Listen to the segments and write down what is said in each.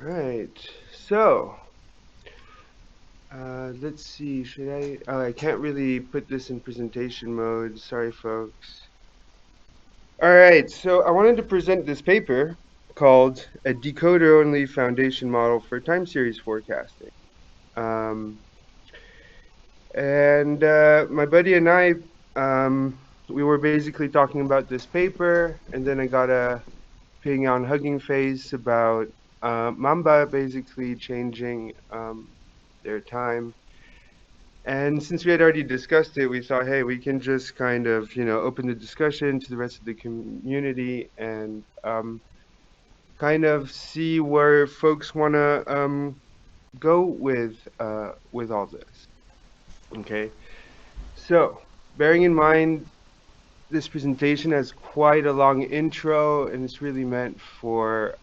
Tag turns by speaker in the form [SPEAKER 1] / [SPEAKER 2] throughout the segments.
[SPEAKER 1] Right. So, let's see. Should I? Oh, I can't really put this in presentation mode. Sorry, folks. All right. So, I wanted to present this paper called "A Decoder-Only Foundation Model for Time Series Forecasting." Um, and my buddy and I, we were basically talking about this paper, and then I got a ping on Hugging Face about Mamba basically changing their time. And since we had already discussed it, we thought, hey, we can just kind of, open the discussion to the rest of the community and kind of see where folks want to go with all this. Okay. So, bearing in mind this presentation has quite a long intro, and it's really meant for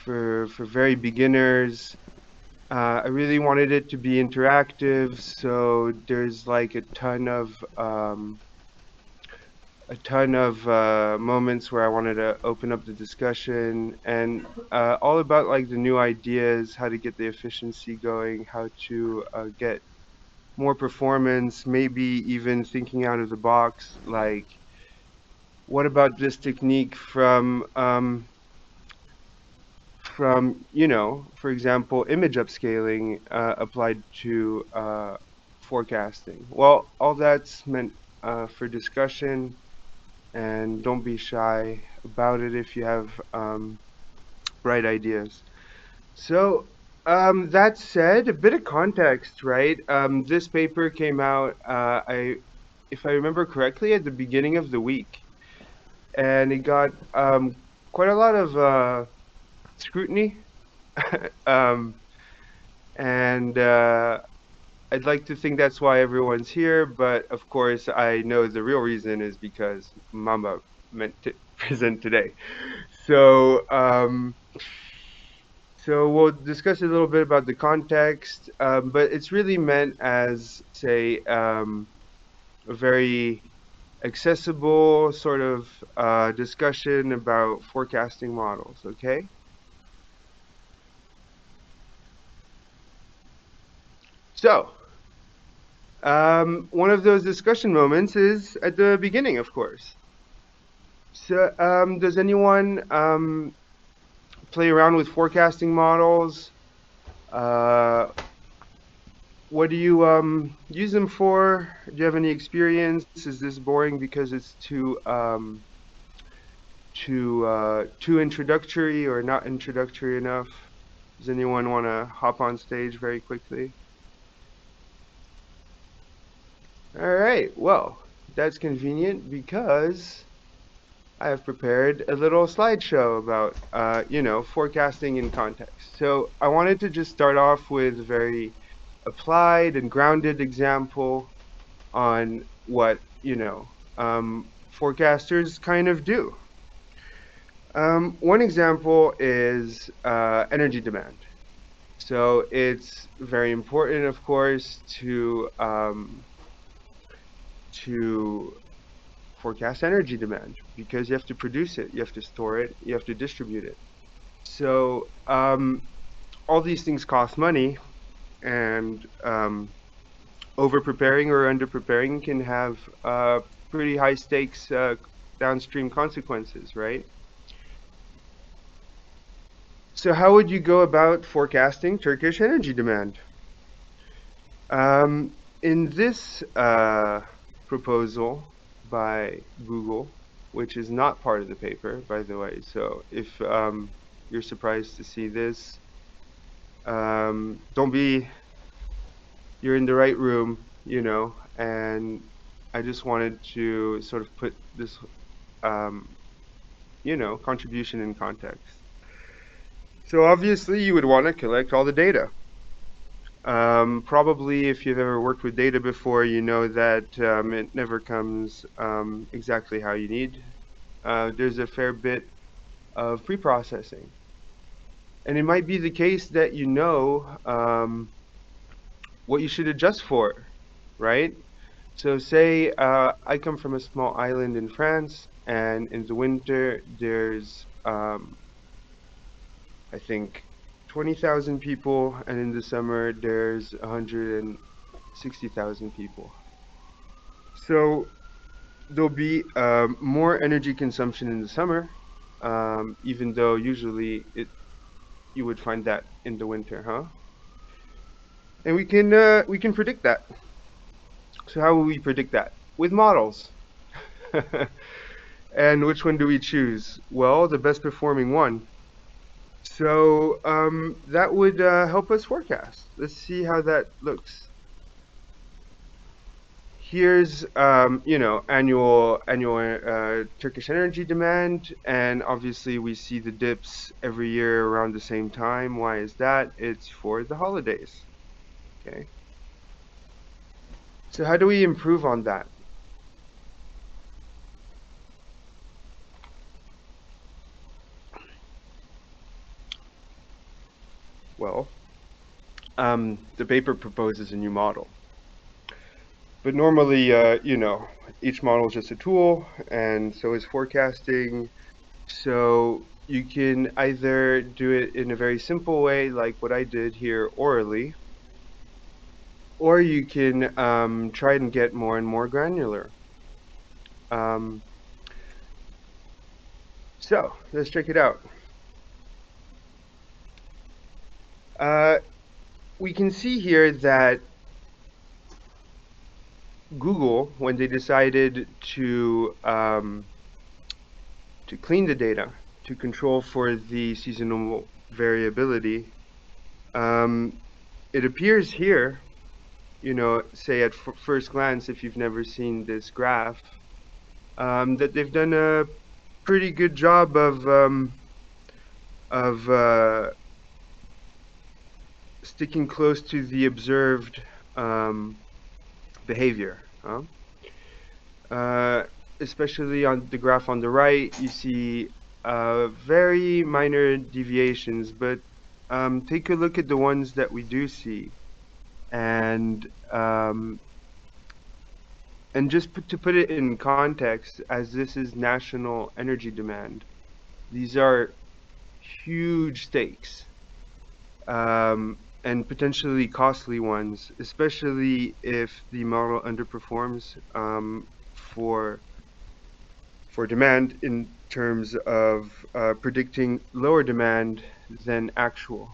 [SPEAKER 1] very beginners. I really wanted it to be interactive, so there's like a ton of moments where I wanted to open up the discussion and all about like the new ideas, how to get the efficiency going, how to get more performance, maybe even thinking out of the box, like what about this technique from for example, image upscaling applied to forecasting. Well, all that's meant for discussion, and don't be shy about it if you have bright ideas. So, that said, a bit of context, right? This paper came out, if I remember correctly, at the beginning of the week, and it got quite a lot of scrutiny. um, and I'd like to think that's why everyone's here, but of course, I know the real reason is because Mama meant to present today. So, so we'll discuss a little bit about the context, but it's really meant as, say, a very accessible sort of discussion about forecasting models, okay? So, one of those discussion moments is at the beginning, of course. So, does anyone play around with forecasting models? Uh, what do you use them for? Do you have any experience? Is this boring because it's too introductory or not introductory enough? Does anyone want to hop on stage very quickly? All right. Well, that's convenient because I have prepared a little slideshow about, forecasting in context. So I wanted to just start off with a very applied and grounded example on what, forecasters kind of do. One example is energy demand. So it's very important, of course, to forecast energy demand because you have to produce it, you have to store it, you have to distribute it. So all these things cost money, and over preparing or under preparing can have pretty high stakes downstream consequences, right? So how would you go about forecasting Turkish energy demand? In this proposal by Google, which is not part of the paper, by the way, so if you're surprised to see this, don't be, you're in the right room, and I just wanted to sort of put this, um, contribution in context. So obviously you would want to collect all the data. Probably if you've ever worked with data before, you know that it never comes exactly how you need. There's a fair bit of pre-processing. And it might be the case that you know what you should adjust for, right? So say I come from a small island in France, and in the winter there's I think, 20,000 people, and in the summer there's 160,000 people. So there'll be more energy consumption in the summer, even though usually you would find that in the winter, huh? And we can predict that. So how will we predict that? With models. And which one do we choose? Well, the best performing one. So that would help us forecast. Let's see how that looks. Here's annual Turkish energy demand, and obviously we see the dips every year around the same time. Why is that? It's for the holidays. Okay. So how do we improve on that? Well, the paper proposes a new model. But normally, each model is just a tool, and so is forecasting. So you can either do it in a very simple way, like what I did here orally, or you can try and get more and more granular. Um, so let's check it out. Uh, we can see here that Google, when they decided to clean the data, to control for the seasonal variability, um, it appears here, say at first glance, if you've never seen this graph, that they've done a pretty good job of sticking close to the observed um, behavior. Huh? Uh, Especially on the graph on the right, you see very minor deviations, but take a look at the ones that we do see, and um, just to put it in context, as this is national energy demand, these are huge stakes, and potentially costly ones, especially if the model underperforms for demand in terms of predicting lower demand than actual.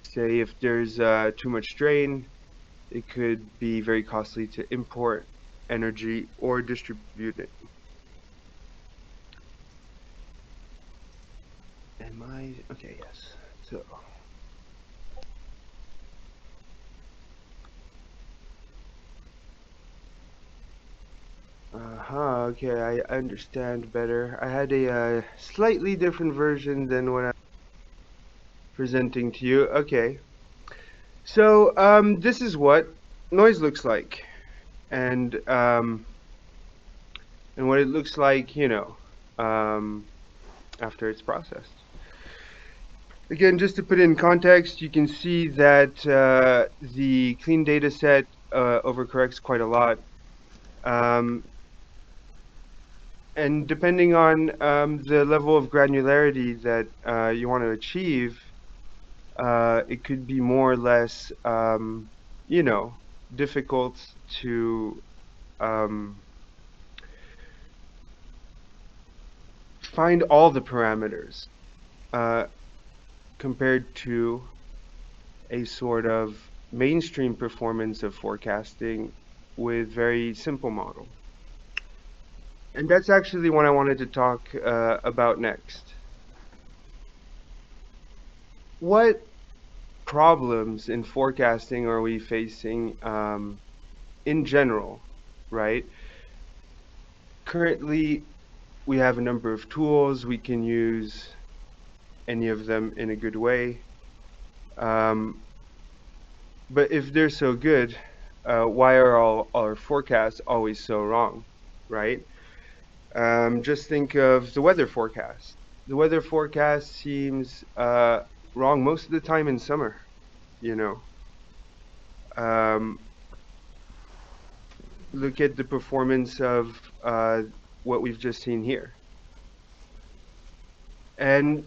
[SPEAKER 1] Say if there's too much strain, it could be very costly to import energy or distribute it. Am I okay? Yes. So, okay, I understand better. I had a slightly different version than what I'm presenting to you. Okay. So, this is what noise looks like, and what it looks like, after it's processed. Again, just to put it in context, you can see that the clean data set overcorrects quite a lot. Um, and depending on the level of granularity that you want to achieve, it could be more or less, you know, difficult to um, find all the parameters uh, compared to a sort of mainstream performance of forecasting with very simple model. And that's actually what I wanted to talk about next. What problems in forecasting are we facing in general, right? Currently, we have a number of tools. We can use any of them in a good way. Um, but if they're so good, why are all our forecasts always so wrong, right? Just think of the weather forecast. The weather forecast seems wrong most of the time in summer, you know. Um, Look at the performance of what we've just seen here. And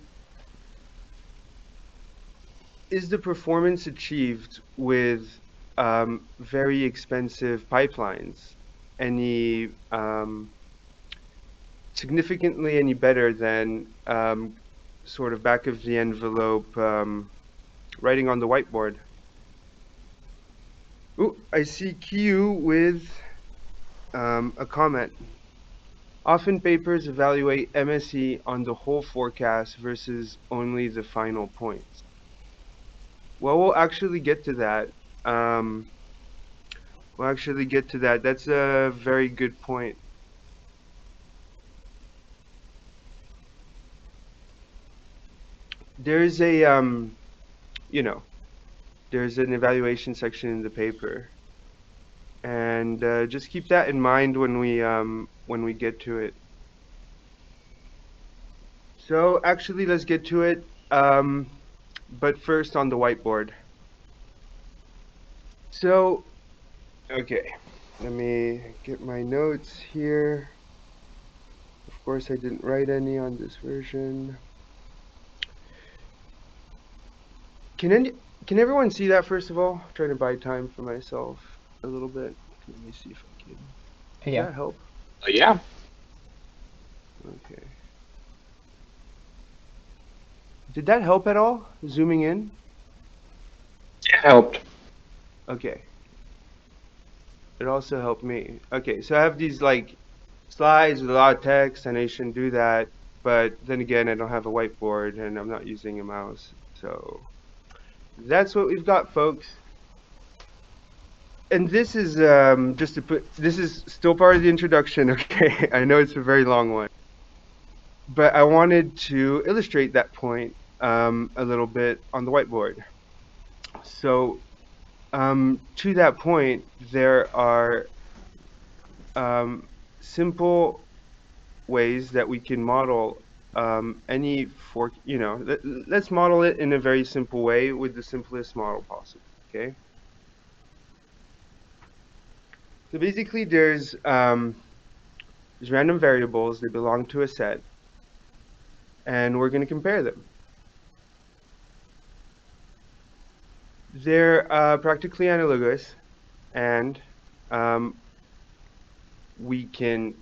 [SPEAKER 1] is the performance achieved with very expensive pipelines any significantly any better than sort of back of the envelope writing on the whiteboard? Ooh, I see Q with a comment. Often papers evaluate MSE on the whole forecast versus only the final points. Well, we'll actually get to that. Um, we'll actually get to that. That's a very good point. There's a you know, there's an evaluation section in the paper, and just keep that in mind when we get to it. So actually, let's get to it. But first on the whiteboard. So, okay, let me get my notes here. Of course, I didn't write any on this version. Can any, can everyone see that first of all? I'm trying to buy time for myself a little bit. Let me see if I can. Does
[SPEAKER 2] Yeah.
[SPEAKER 1] that help?
[SPEAKER 3] Yeah.
[SPEAKER 1] Okay. Did that help at all? Zooming in?
[SPEAKER 3] It helped.
[SPEAKER 1] Okay. It also helped me. Okay, so I have these like slides with a lot of text, and I shouldn't do that. But then again, I don't have a whiteboard, and I'm not using a mouse. So that's what we've got, folks. And this is just to put, this is still part of the introduction, okay? I know it's a very long one. But I wanted to illustrate that point a little bit on the whiteboard. So to that point, there are simple ways that we can model any fork, let's model it in a very simple way with the simplest model possible, okay? So basically there's random variables, they belong to a set, and we're going to compare them. They're practically analogous, and we can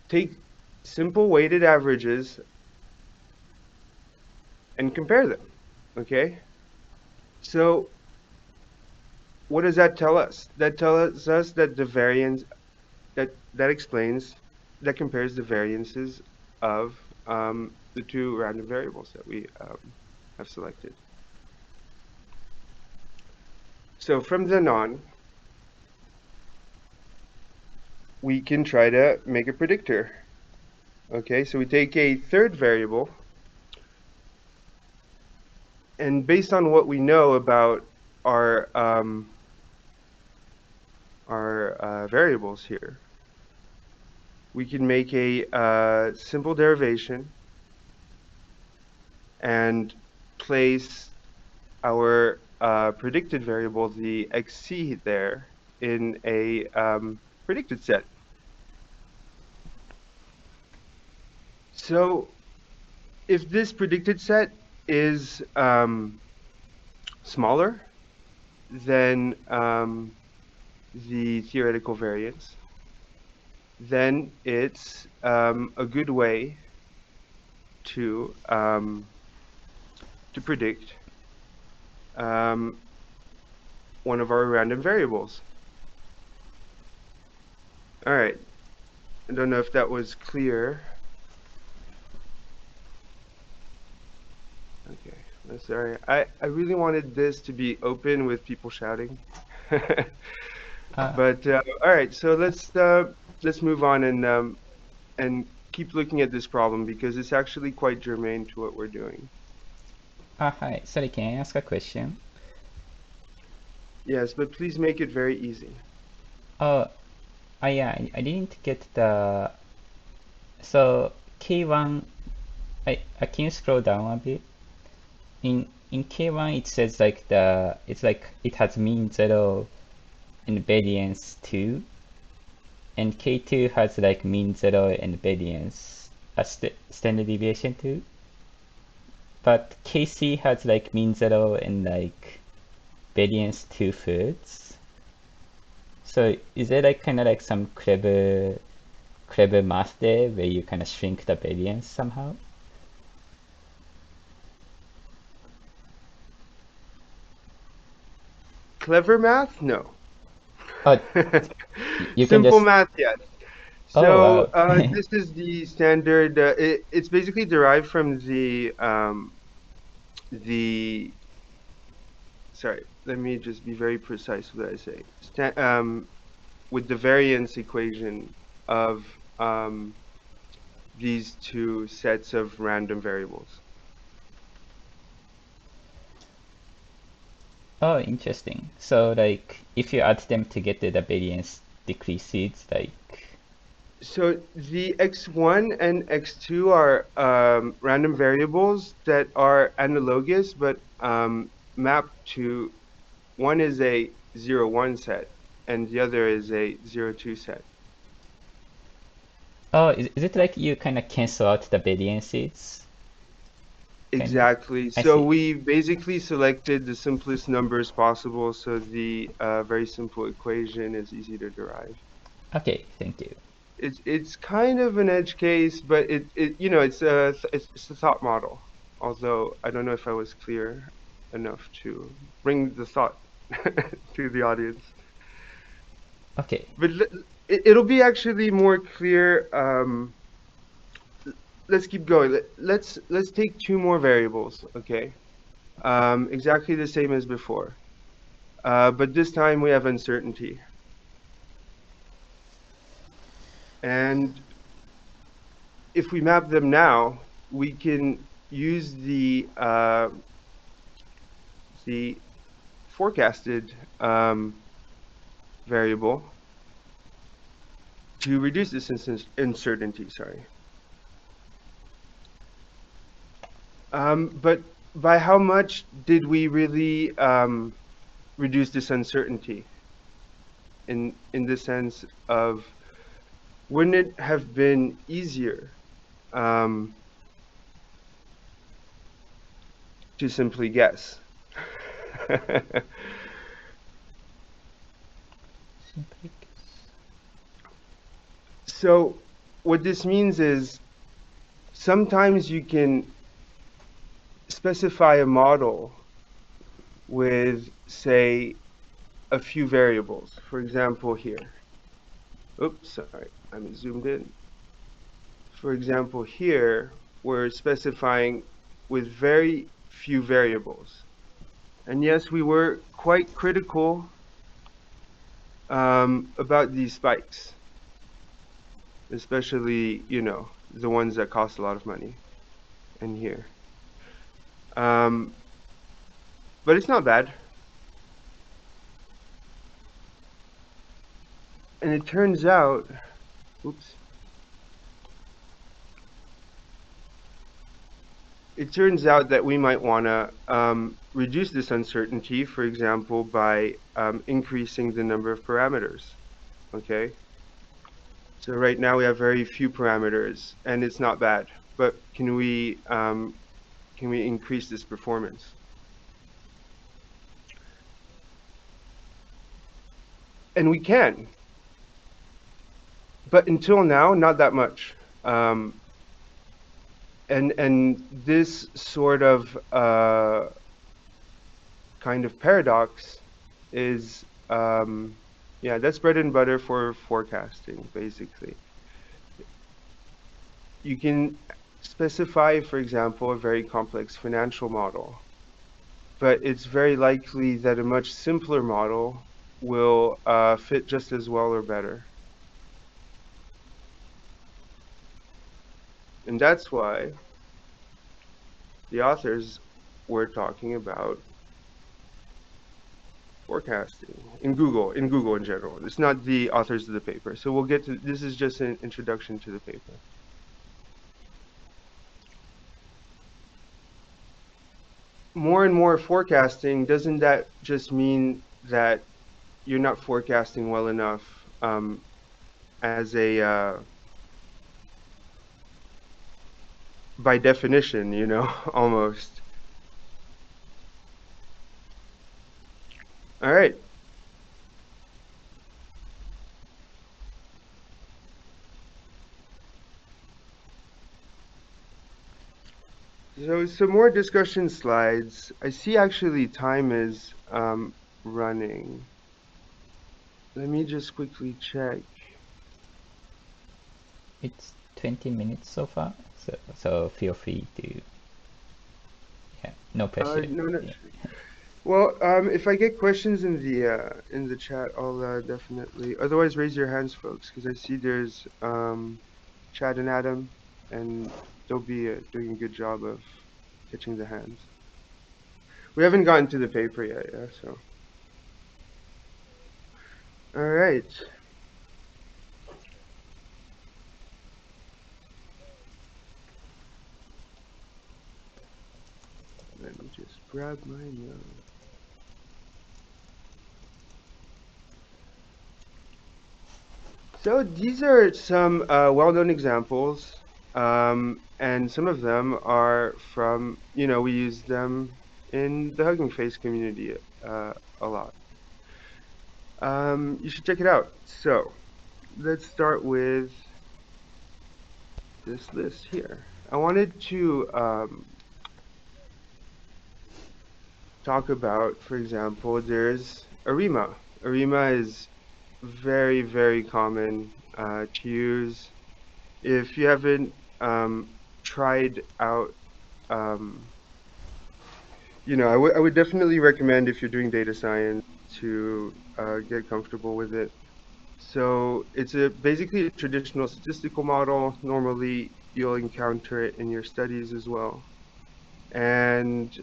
[SPEAKER 1] take simple weighted averages and compare them, okay? So what does that tell us? That tells us that the variance, that explains, that compares the variances of the two random variables that we have selected. So from then on, we can try to make a predictor. Okay, so we take a third variable, and based on what we know about our variables here, we can make a simple derivation and place our predicted variable, the xc there, in a predicted set. So if this predicted set is smaller than the theoretical variance, then it's a good way to predict one of our random variables. All right. I don't know if that was clear. Okay. I'm sorry. I really wanted this to be open with people shouting. But all right. So let's move on and keep looking at this problem because it's actually quite germane to what we're doing.
[SPEAKER 2] Hi. Sorry, can I ask a question?
[SPEAKER 1] Yes, but please make it very easy.
[SPEAKER 2] Oh, yeah, I didn't get the. So K1, can you scroll down a bit? In K1 it says like it's like it has mean 0 and variance 2, and K2 has like mean 0 and variance standard deviation 2. but KC has like mean zero and like variance two thirds. So is there like kind of like some clever math there where you kind of shrink the variance somehow?
[SPEAKER 1] Clever math? No.
[SPEAKER 2] Oh, you can
[SPEAKER 1] Simple
[SPEAKER 2] just,
[SPEAKER 1] math, yes.
[SPEAKER 2] oh
[SPEAKER 1] So
[SPEAKER 2] wow.
[SPEAKER 1] this is the standard. It's basically derived from the. Sorry, let me just be very precise with what I say. With the variance equation of these two sets of random variables.
[SPEAKER 2] Oh, interesting. So like if you add them together, the variance decreases like,
[SPEAKER 1] So the x1 and x2 are random variables that are analogous but mapped to one is a 0, 1 set and the other is a 0, 2 set.
[SPEAKER 2] oh, is it like you kind of cancel out the variances? Kind of.
[SPEAKER 1] Exactly.
[SPEAKER 2] I
[SPEAKER 1] So
[SPEAKER 2] see.
[SPEAKER 1] we basically selected the simplest numbers possible so the very simple equation is easy to derive.
[SPEAKER 2] Okay, thank you.
[SPEAKER 1] It's kind of an edge case, but it's a thought model. Although I don't know if I was clear enough to bring the thought to the audience.
[SPEAKER 2] Okay.
[SPEAKER 1] But it'll be actually more clear. Let's keep going. Let's take two more variables, okay? Exactly the same as before, but this time we have uncertainty. And if we map them now, we can use the forecasted variable to reduce this uncertainty. Sorry. But by how much did we really reduce this uncertainty? In the sense of, wouldn't it have been easier um, to simply guess? So what this means is sometimes you can specify a model with, say, a few variables. For example, here. Oops, sorry, I'm zoomed in. For example, here, we're specifying with very few variables. And yes, we were quite critical about these spikes, especially, the ones that cost a lot of money in here. Um, but it's not bad. And oops, it turns out that we might want to reduce this uncertainty, for example, by increasing the number of parameters. Okay. So right now we have very few parameters, and it's not bad. But can we increase this performance? And we can, but until now, not that much. And this sort of kind of paradox is yeah, that's bread and butter for forecasting, basically. You can specify, for example, a very complex financial model, but it's very likely that a much simpler model will fit just as well or better. And that's why the authors were talking about forecasting in Google in general. It's not the authors of the paper. So we'll get to, this is just an introduction to the paper. More and more forecasting, doesn't that just mean that you're not forecasting well enough as a by definition, almost. All right. So some more discussion slides. I see actually time is running. Let me just quickly check.
[SPEAKER 2] It's 20 minutes so far, so feel free to, yeah, no pressure.
[SPEAKER 1] No, no.
[SPEAKER 2] Yeah.
[SPEAKER 1] Well, if I get questions in the chat, I'll definitely. Otherwise, raise your hands, folks, because I see there's Chad and Adam, and they'll be doing a good job of catching the hands. We haven't gotten to the paper yet, yeah. So, all right. Let me just grab my notes. So these are some well-known examples, and some of them are from, we use them in the Hugging Face community a lot. You should check it out. So let's start with this list here. I wanted to talk about, for example, there's ARIMA. ARIMA is very, very common to use. If you haven't tried out, um, I would definitely recommend if you're doing data science to get comfortable with it. So it's basically a traditional statistical model. Normally, you'll encounter it in your studies as well. And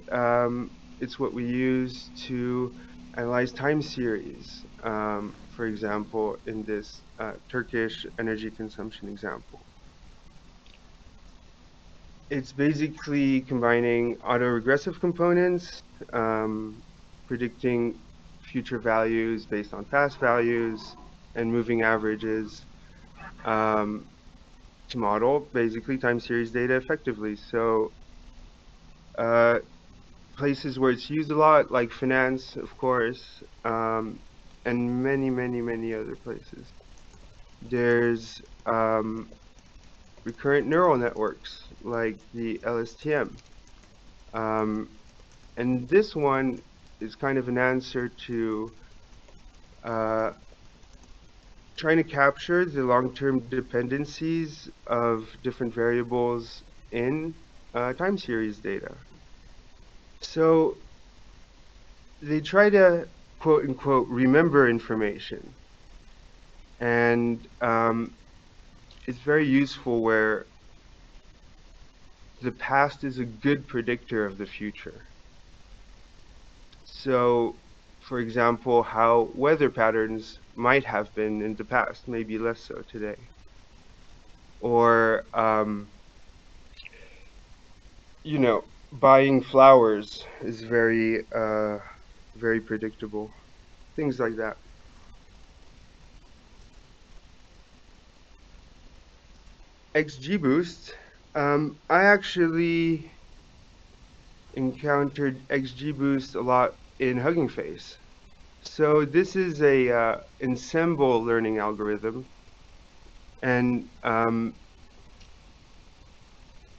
[SPEAKER 1] it's what we use to analyze time series, for example, in this Turkish energy consumption example. It's basically combining autoregressive components, predicting future values based on past values, and moving averages um, to model basically time series data effectively. So uh, places where it's used a lot, like finance, of course, and many, many, many other places. There's recurrent neural networks like the LSTM. Um, and this one is kind of an answer to uh, trying to capture the long-term dependencies of different variables in time series data. So they try to quote unquote remember information, and it's very useful where the past is a good predictor of the future. So, for example, how weather patterns might have been in the past, maybe less so today. Or, buying flowers is very predictable. Things like that. XGBoost. I actually encountered XGBoost a lot in Hugging Face. So this is a ensemble learning algorithm, and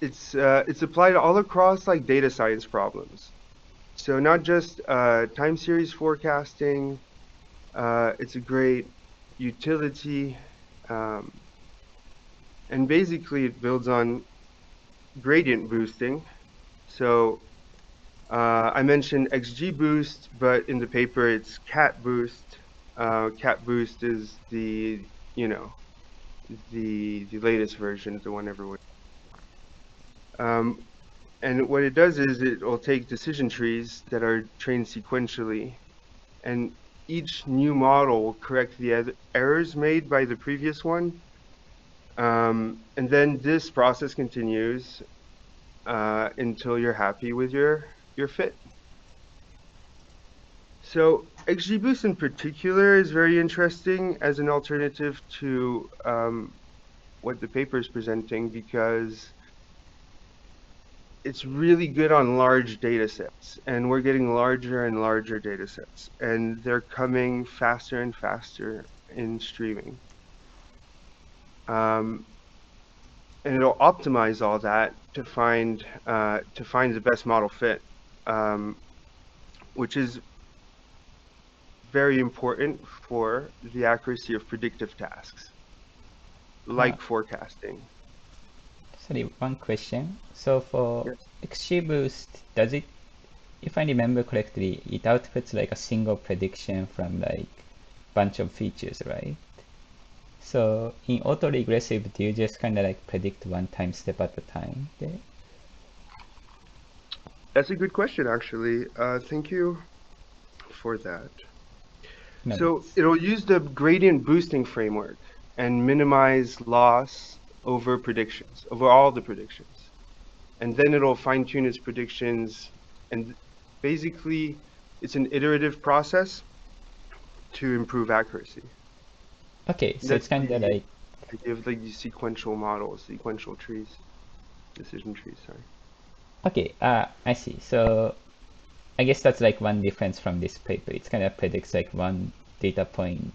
[SPEAKER 1] it's applied all across like data science problems. So not just time series forecasting. It's a great utility, um, and basically it builds on gradient boosting. So I mentioned XGBoost, but in the paper it's CatBoost. CatBoost is you know, the latest version, the one everyone. Um, and what it does is it will take decision trees that are trained sequentially, and each new model will correct the errors made by the previous one. And then this process continues until you're happy with your fit. So XGBoost in particular is very interesting as an alternative to what the paper is presenting, because it's really good on large data sets, and we're getting larger and larger data sets, and they're coming faster and faster in streaming. Um, and it'll optimize all that to find the best model fit, um, which is very important for the accuracy of predictive tasks
[SPEAKER 2] Uh,
[SPEAKER 1] like forecasting.
[SPEAKER 2] Sorry, one question. So for
[SPEAKER 1] Yes,
[SPEAKER 2] XGBoost, does it, if I remember correctly, it outputs like a single prediction from like bunch of features, right? So in autoregressive, do you just kind of like predict one time step at a time there?
[SPEAKER 1] that's a good question, actually. Thank you for that.
[SPEAKER 2] No,
[SPEAKER 1] So
[SPEAKER 2] it's
[SPEAKER 1] it'll use the gradient boosting framework and minimize loss over predictions, over all the predictions. And then it'll fine tune its predictions. And basically, it's an iterative process to improve accuracy.
[SPEAKER 2] okay. So it's
[SPEAKER 1] That's
[SPEAKER 2] kind of
[SPEAKER 1] the
[SPEAKER 2] like
[SPEAKER 1] idea of like these sequential models, sequential trees, decision trees, sorry.
[SPEAKER 2] okay. I see. So I guess that's like one difference from this paper. It's kind of predicts like one data point.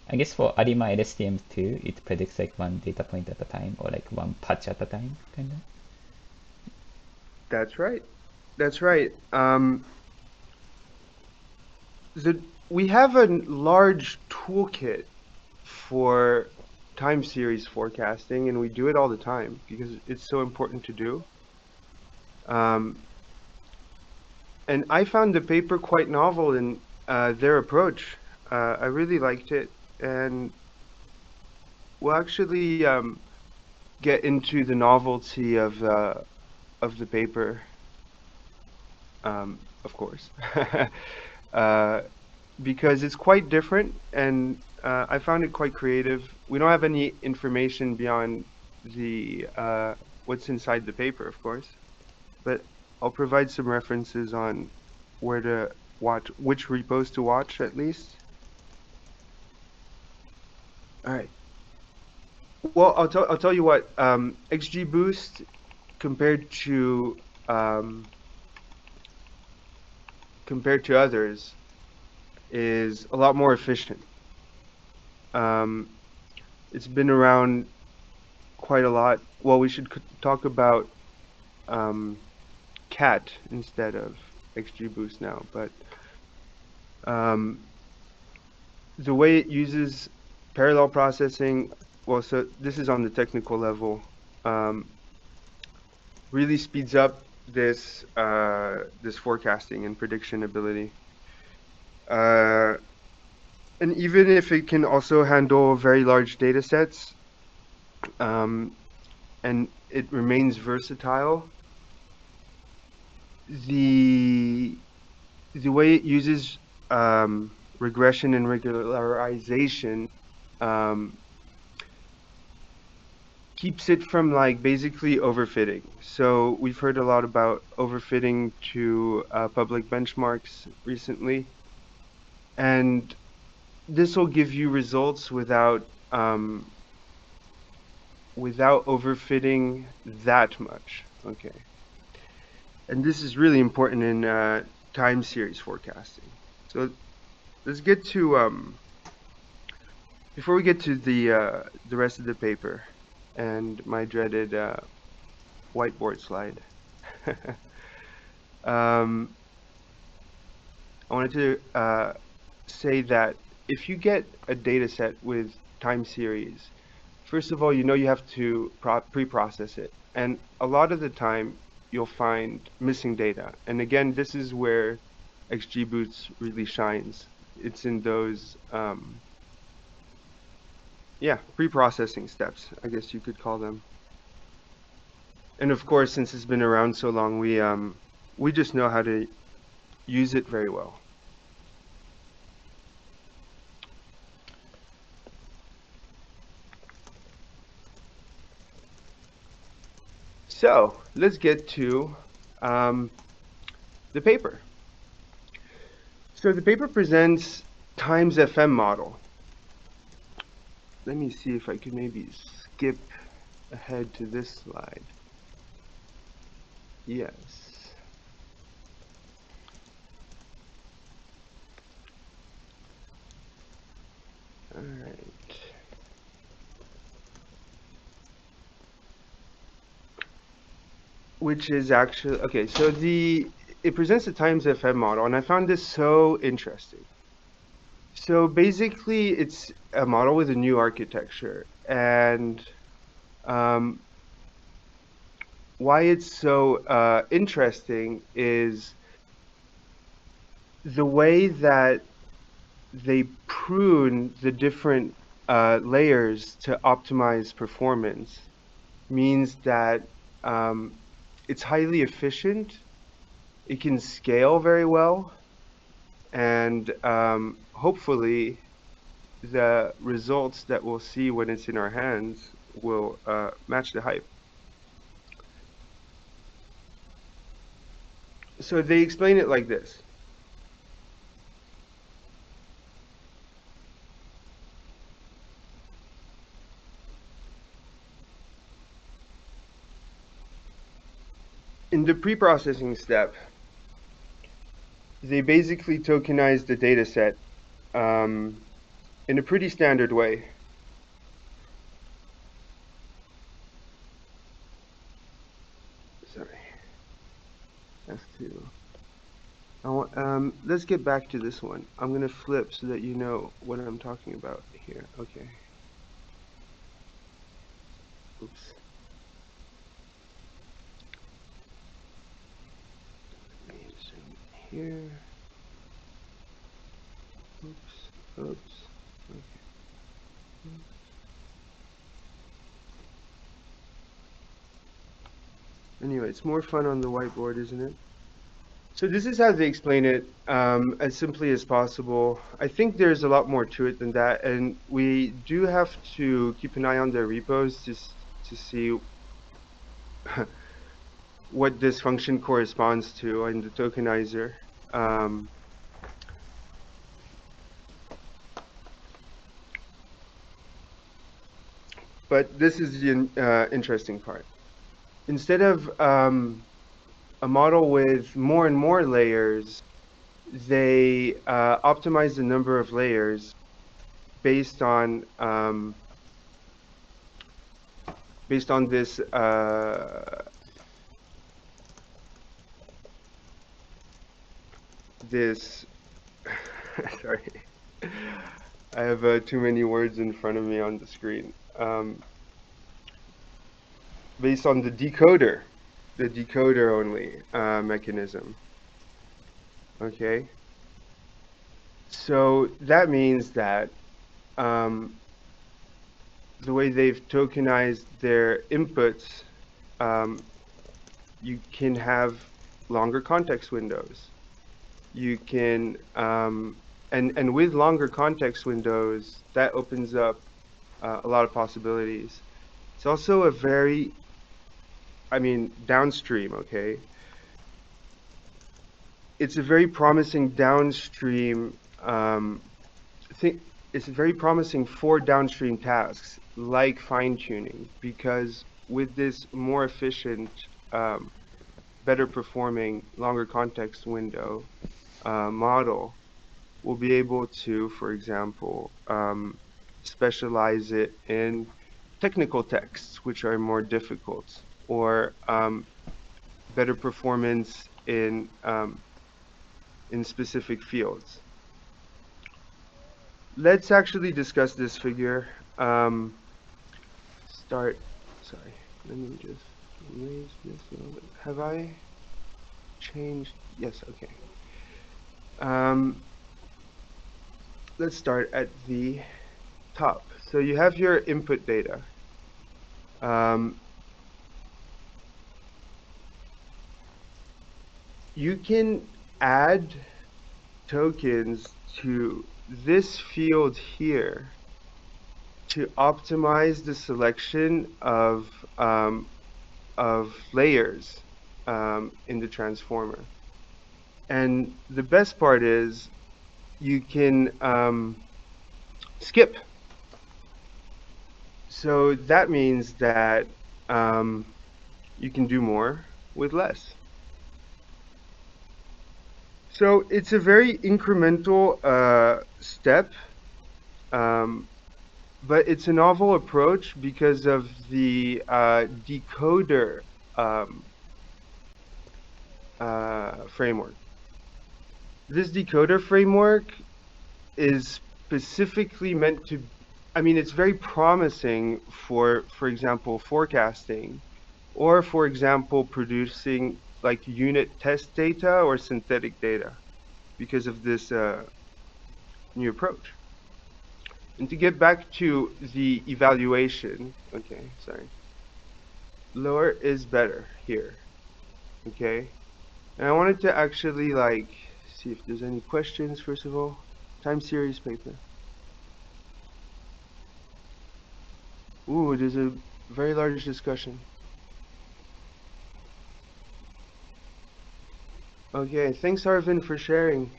[SPEAKER 2] I guess for ARIMA LSTM2, it predicts like one data point at a time or like one patch at a time, kind of.
[SPEAKER 1] That's right. That's right. The we have a large toolkit for time series forecasting, and we do it all the time because it's so important to do. Um, and I found the paper quite novel in their approach. I really liked it, and we'll actually get into the novelty of the paper, of course, uh, because it's quite different, and I found it quite creative. We don't have any information beyond the what's inside the paper, of course, but I'll provide some references on where to watch, which repos to watch at least. All right. Well, I'll tell you what. XGBoost compared to um, compared to others is a lot more efficient. Um, it's been around quite a lot. Well, we should talk about um, CAT instead of XGBoost now, but um, the way it uses parallel processing, well, so this is on the technical level, um, really speeds up this forecasting and prediction ability. Uh, and even if it can also handle very large data sets, um, and it remains versatile, the the way it uses regression and regularization um, keeps it from like basically overfitting. So we've heard a lot about overfitting to public benchmarks recently, and this will give you results without overfitting that much. Okay, and this is really important in time series forecasting. So let's get to before we get to the rest of the paper and my dreaded whiteboard slide. um, I wanted to say that if you get a data set with time series, first of all, you know you have to pre-process it. And a lot of the time, you'll find missing data. And again, this is where XGBoost really shines. It's in those, yeah, pre-processing steps, I guess you could call them. And of course, since it's been around so long, we just know how to use it very well. So let's get to um, the paper. So the paper presents Times FM model. Let me see if I could maybe skip ahead to this slide. Yes. All right. Which is actually okay. So it presents the times FM model, and I found this so interesting. So basically, it's a model with a new architecture, and um, why it's so interesting is the way that they prune the different layers to optimize performance means that um, it's highly efficient. It can scale very well, and hopefully the results that we'll see when it's in our hands will match the hype. So they explain it like this. In the pre-processing step, they basically tokenize the data set um, in a pretty standard way. Sorry, have to. Let's get back to this one. I'm gonna flip so that you know what I'm talking about here. Okay. Oops. Let me zoom here. Oops. Oops. Okay. Anyway, it's more fun on the whiteboard, isn't it? So this is how they explain it, as simply as possible. I think there's a lot more to it than that, and we do have to keep an eye on their repos to see what this function corresponds to in the tokenizer. Um, but this is the interesting part. Instead of a model with more and more layers, they optimize the number of layers based on this this sorry, I have too many words in front of me on the screen. Based on the decoder-only mechanism. Okay, so that means that um, the way they've tokenized their inputs, um, you can have longer context windows. You can and with longer context windows, that opens up a lot of possibilities. It's also a very, I mean, downstream, okay? It's a very promising downstream thing. It's very promising for downstream tasks like fine tuning because with this more efficient, um, better performing, longer context window model, we'll be able to, for example, specialize it in technical texts, which are more difficult, or better performance in specific fields. Let's actually discuss this figure. Start. Sorry, let me just erase this a little bit. Have I changed? Yes. Okay. Um, let's start at the top. So you have your input data. Um, you can add tokens to this field here to optimize the selection of layers in the transformer. And the best part is you can skip. So that means that you can do more. with less. So it's a very incremental step, um, but it's a novel approach because of the decoder um, framework. This decoder framework is specifically meant to, I mean, it's very promising for example, forecasting, or for example, producing like unit test data or synthetic data because of this new approach. And to get back to the evaluation, okay, sorry, lower is better here, okay? And I wanted to actually like see if there's any questions, first of all. Time series paper. Ooh, there's a very large discussion. Okay, thanks Arvin for sharing.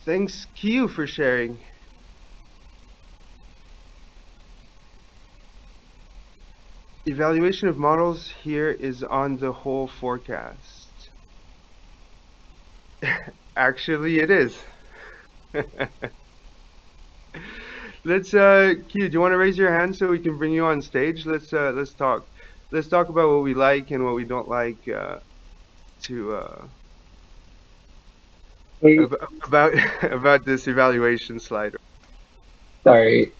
[SPEAKER 1] Thanks Q for sharing. Evaluation of models here is on the whole forecast. Actually, it is. Let's Q, do you want to raise your hand so we can bring you on stage? Let's talk. Let's talk about what we like and what we don't like to
[SPEAKER 4] Hey,
[SPEAKER 1] about about this evaluation slide.
[SPEAKER 4] sorry.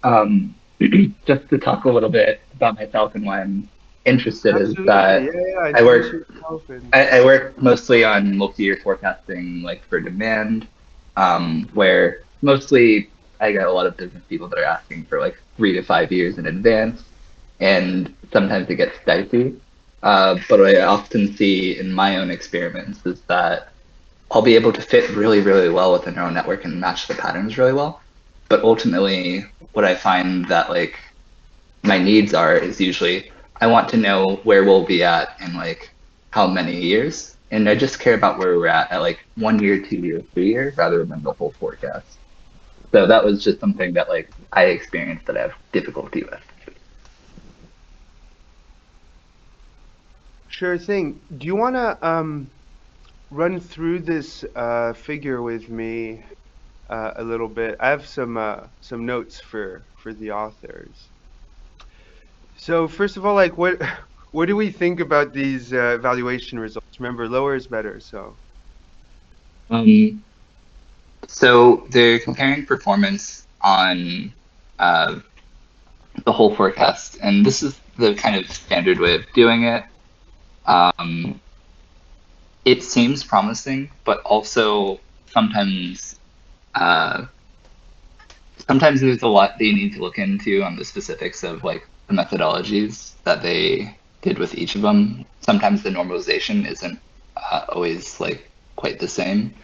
[SPEAKER 4] Just to talk a little bit about myself and why I'm interested is
[SPEAKER 1] Absolutely.
[SPEAKER 4] that
[SPEAKER 1] Yeah, yeah.
[SPEAKER 4] I
[SPEAKER 1] Introduce
[SPEAKER 4] work
[SPEAKER 1] yourself and
[SPEAKER 4] I work mostly on multi-year forecasting, like for demand, where mostly I get a lot of business people that are asking for like 3 to 5 years in advance, and sometimes it gets dicey. But what I often see in my own experiments is that I'll be able to fit really, really well with the neural network and match the patterns really well. But ultimately, what I find that like my needs are is usually I want to know where we'll be at in like how many years. And I just care about where we're at like 1 year, 2 year, 3 year, rather than the whole forecast. So that was just something that like I experienced that I have difficulty with.
[SPEAKER 1] sure thing. Do you want to run through this figure with me a little bit? I have some notes for the authors. So first of all, like what what do we think about these evaluation results? Remember, lower is better. So
[SPEAKER 4] Um, so they're comparing performance on uh, the whole forecast, and this is the kind of standard way of doing it. Um, it seems promising, but also sometimes uh, sometimes there's a lot that you need to look into on the specifics of like the methodologies that they did with each of them. Sometimes the normalization isn't always like quite the same.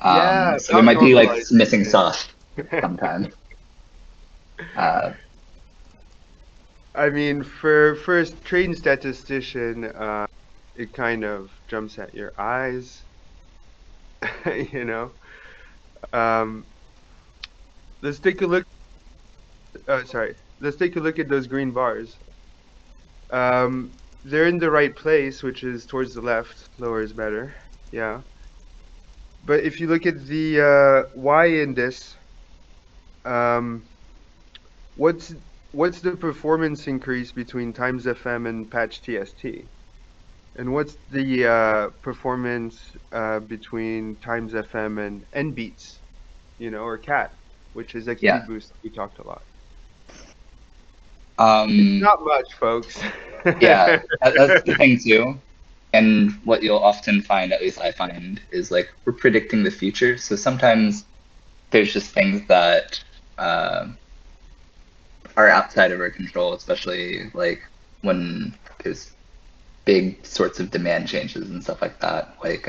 [SPEAKER 1] yeah,
[SPEAKER 4] So there
[SPEAKER 1] about
[SPEAKER 4] might be like missing
[SPEAKER 1] normalization.
[SPEAKER 4] sauce sometimes. Uh,
[SPEAKER 1] I mean, for a trained statistician, it kind of jumps at your eyes, you know. Um, let's take a look. Sorry, let's take a look at those green bars. They're in the right place, which is towards the left. Lower is better. Yeah. But if you look at the Y in this, um, what's what's the performance increase between times FM and patch TST? And what's the performance between times FM and NBeats, you know, or CAT, which is
[SPEAKER 4] yeah.
[SPEAKER 1] XGBoost. We talked a lot. It's
[SPEAKER 4] Um,
[SPEAKER 1] not much, folks.
[SPEAKER 4] yeah, that's the thing too. And what you'll often find, at least I find, is like we're predicting the future. So sometimes there's just things that uh, are outside of our control, especially like when there's big sorts of demand changes and stuff like that. Like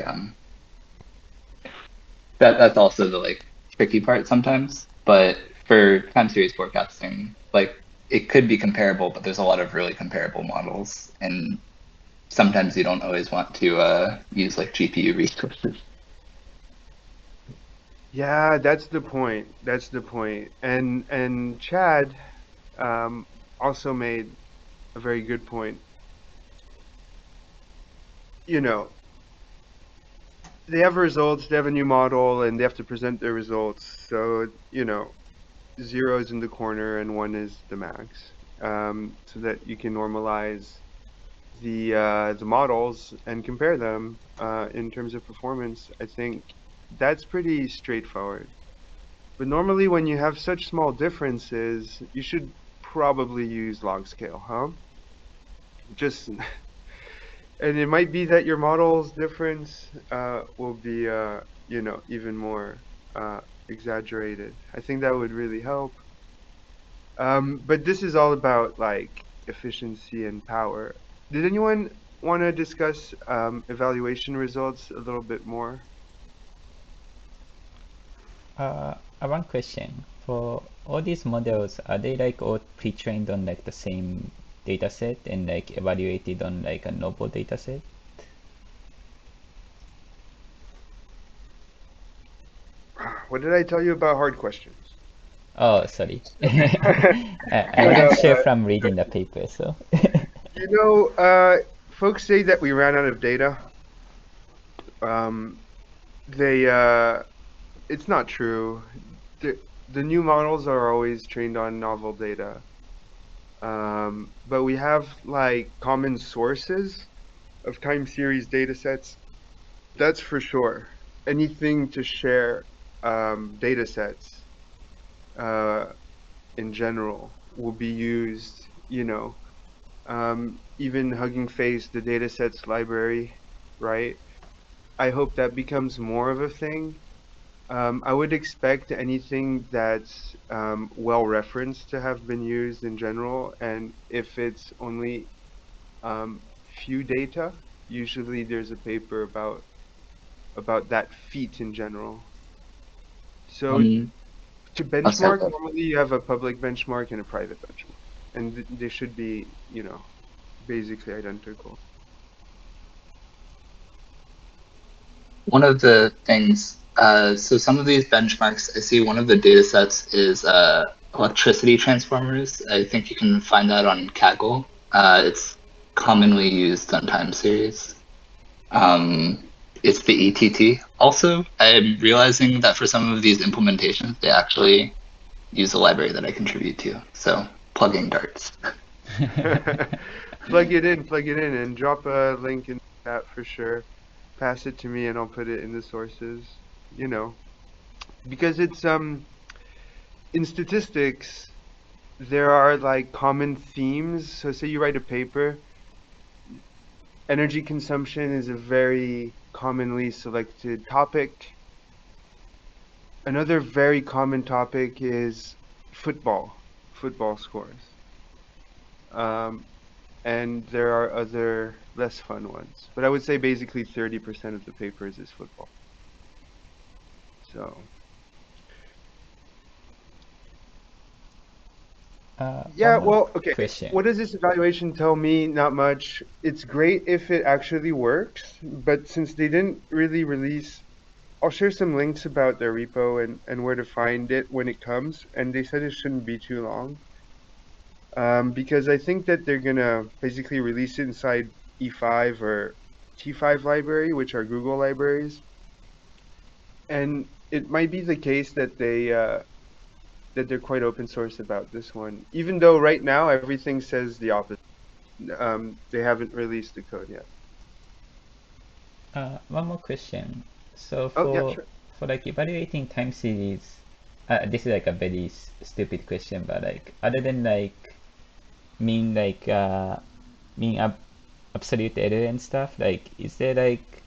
[SPEAKER 4] that's also the like tricky part sometimes. But for time series forecasting, like it could be comparable, but there's a lot of really comparable models, and sometimes you don't always want to use like GPU resources.
[SPEAKER 1] Yeah, that's the point. That's the point. And Chad also made a very good point. you know, they have results, they have a new model, and they have to present their results. So, 0 is in the corner and 1 is the max, so that you can normalize the models and compare them in terms of performance. I think that's pretty straightforward. But normally, when you have such small differences, you should probably use log scale, huh? Just, and it might be that your model's difference will be, even more exaggerated. I think that would really help. But this is all about like efficiency and power. Did anyone want to discuss evaluation results a little bit more?
[SPEAKER 2] One question. For all these models, are they like all pre-trained on like the same data set and like evaluated on like a novel data set?
[SPEAKER 1] What did I tell you about hard questions?
[SPEAKER 2] Oh, sorry. I'm
[SPEAKER 1] But
[SPEAKER 2] not sure from reading the paper, so.
[SPEAKER 1] you know, uh, folks say that we ran out of data. Um, they it's not true. The new models are always trained on novel data. But we have like common sources of time series data sets. That's for sure. Anything to share data sets uh, in general will be used, even Hugging Face, the data sets library, right? I hope that becomes more of a thing. I would expect anything that's well referenced to have been used in general, and if it's only few data, usually there's a paper about that feat in general. So
[SPEAKER 4] Um,
[SPEAKER 1] to
[SPEAKER 4] oh, sorry.
[SPEAKER 1] benchmark, normally you have a public benchmark and a private benchmark, and they should be, basically identical.
[SPEAKER 4] One of the things, so some of these benchmarks, I see one of the data sets is electricity transformers. I think you can find that on Kaggle. It's commonly used on time series. Um, it's the ETT. Also, I'm realizing that for some of these implementations, they actually use a library that I contribute to. So plugging darts.
[SPEAKER 1] Plug it in, and drop a link in that for sure. Pass it to me, and I'll put it in the sources. You know, because it's in statistics there are like common themes. So say you write a paper, energy consumption is a very commonly selected topic. Another very common topic is football scores. Um, and there are other less fun ones. But I would say basically 30% of the papers is football. So,
[SPEAKER 2] One
[SPEAKER 1] yeah,
[SPEAKER 2] more
[SPEAKER 1] well, okay.
[SPEAKER 2] question.
[SPEAKER 1] What does this evaluation tell me? Not much. It's great if it actually works, but since they didn't really release, I'll share some links about their repo and where to find it when it comes. And they said it shouldn't be too long. Because I think that they're gonna basically release it inside E5 or T5 library, which are Google libraries. And it might be the case that they're quite open source about this one, even though right now everything says the opposite. They haven't released the code yet.
[SPEAKER 2] One more question. So
[SPEAKER 1] Oh yeah,
[SPEAKER 2] for
[SPEAKER 1] sure.
[SPEAKER 2] like evaluating time series, this is like a very stupid question, but like other than like mean like mean absolute error and stuff, like is there like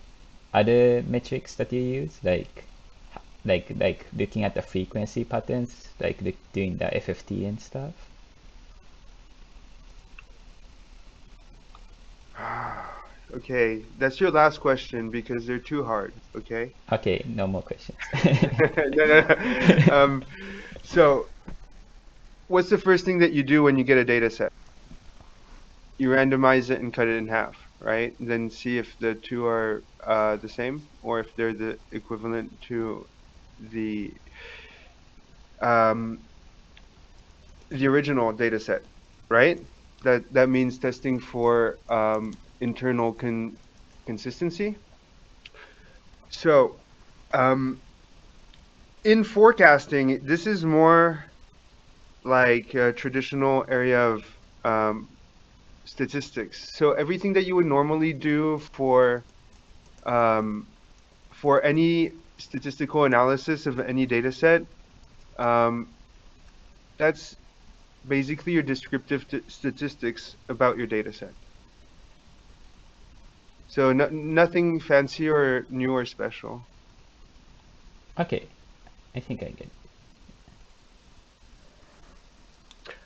[SPEAKER 2] other metrics that you use like looking at the frequency patterns, like doing the FFT and stuff?
[SPEAKER 1] Okay, that's your last question because they're too hard. Okay.
[SPEAKER 2] Okay, no more questions.
[SPEAKER 1] No, no, no. So what's the first thing that you do when you get a data set? You randomize it and cut it in half, right? And then see if the two are the same or if they're the equivalent to the um, the original data set, right? That means testing for internal consistency. So in forecasting, this is more like a traditional area of um, statistics. So everything that you would normally do um, for any statistical analysis of any data set, um, that's basically your descriptive statistics about your data set. So nothing fancy or new or special.
[SPEAKER 2] Okay, I think I get it.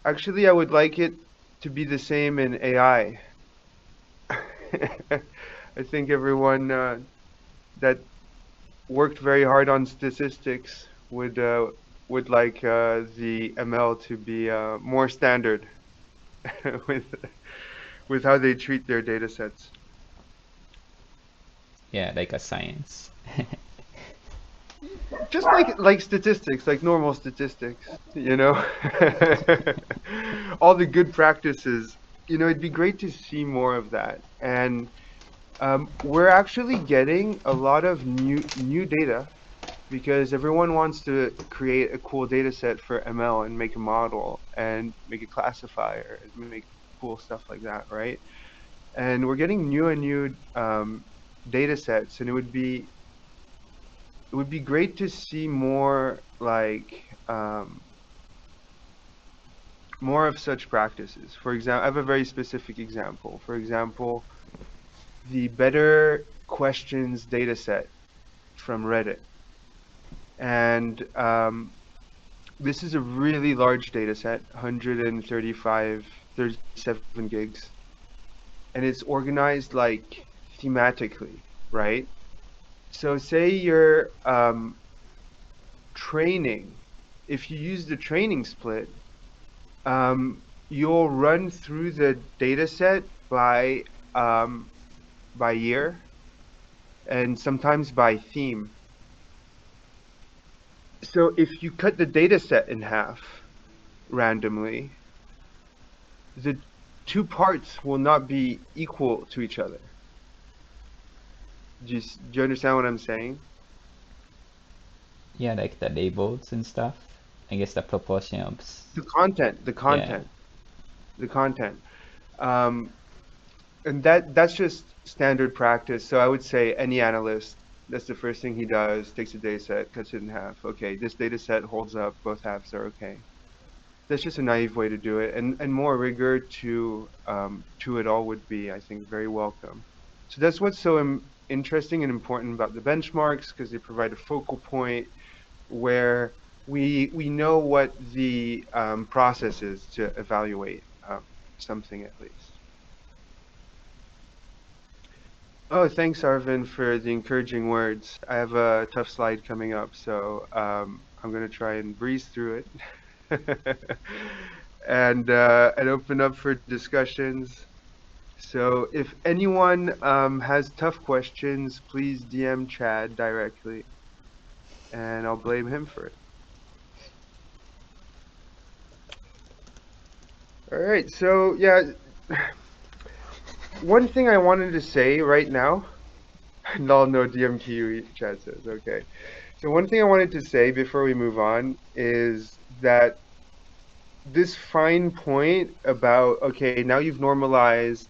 [SPEAKER 1] Actually, I would like it to be the same in AI. I think everyone that worked very hard on statistics would like the ML to be more standard with with how they treat their data sets.
[SPEAKER 2] Yeah, like a science.
[SPEAKER 1] Just like statistics, like normal statistics, you know. All the good practices, you know, it'd be great to see more of that. And we're actually getting a lot of new data because everyone wants to create a cool data set for ML and make a model and make a classifier and make cool stuff like that, right? And we're getting new and new data sets, and it would be great to see more like more of such practices. For example, I have a very specific example. For example, the better questions data set from Reddit. And this is a really large data set, 37 gigs. And it's organized like thematically, right? So say you're training, if you use the training split, you'll run through the data set by year and sometimes by theme. So if you cut the data set in half randomly, the two parts will not be equal to each other. Do you understand what I'm saying?
[SPEAKER 2] Yeah, like the labels and stuff. I guess the proportion of
[SPEAKER 1] The content,
[SPEAKER 2] yeah.
[SPEAKER 1] the content. Um, and that's just standard practice. So I would say any analyst, that's the first thing he does, takes a data set, cuts it in half. Okay, this data set holds up, both halves are okay. That's just a naive way to do it, and more rigor to it all would be, I think, very welcome. So that's what's so interesting and important about the benchmarks, because they provide a focal point where we know what the process is to evaluate something at least. Oh, thanks, Arvin, for the encouraging words. I have a tough slide coming up, so I'm going to try and breeze through it and open up for discussions. So if anyone has tough questions, please DM Chad directly, and I'll blame him for it. All right, so yeah, one thing I wanted to say right now, no, no DM Kiwi, Chad says, okay. So one thing I wanted to say before we move on is that this fine point about, okay, now you've normalized